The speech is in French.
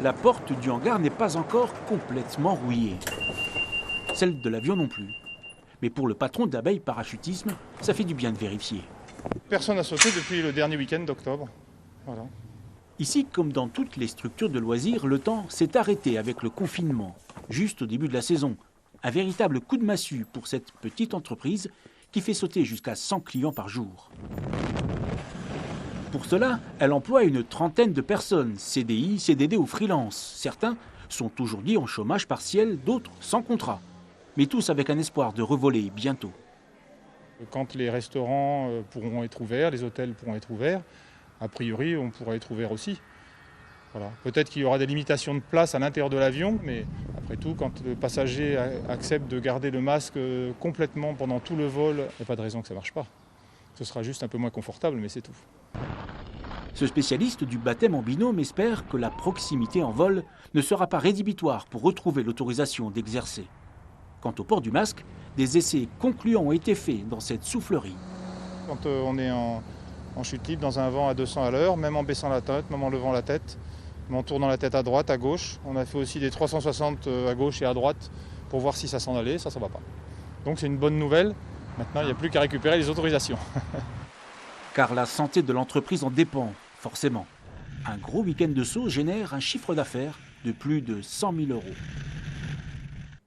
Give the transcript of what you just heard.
la porte du hangar n'est pas encore complètement rouillée. Celle de l'avion non plus. Mais pour le patron d'Abeille Parachutisme, ça fait du bien de vérifier. Personne n'a sauté depuis le dernier week-end d'octobre. Voilà. Ici, comme dans toutes les structures de loisirs, le temps s'est arrêté avec le confinement, juste au début de la saison. Un véritable coup de massue pour cette petite entreprise qui fait sauter jusqu'à 100 clients par jour. Pour cela, elle emploie une trentaine de personnes, CDI, CDD ou freelance. Certains sont aujourd'hui en chômage partiel, d'autres sans contrat. Mais tous avec un espoir de revoler bientôt. Quand les restaurants pourront être ouverts, les hôtels pourront être ouverts, a priori, on pourra être ouvert aussi. Voilà. Peut-être qu'il y aura des limitations de place à l'intérieur de l'avion, mais après tout, quand le passager accepte de garder le masque complètement pendant tout le vol, il n'y a pas de raison que ça ne marche pas. Ce sera juste un peu moins confortable, mais c'est tout. Ce spécialiste du baptême en binôme espère que la proximité en vol ne sera pas rédhibitoire pour retrouver l'autorisation d'exercer. Quant au port du masque, des essais concluants ont été faits dans cette soufflerie. Quand on est en chute libre dans un vent à 200 à l'heure, même en baissant la tête, même en levant la tête, même en tournant la tête à droite, à gauche. On a fait aussi des 360 à gauche et à droite pour voir si ça s'en allait, ça ne va pas. Donc c'est une bonne nouvelle. Maintenant, il n'y a plus qu'à récupérer les autorisations. Car la santé de l'entreprise en dépend, forcément. Un gros week-end de saut génère un chiffre d'affaires de plus de 100 000 €.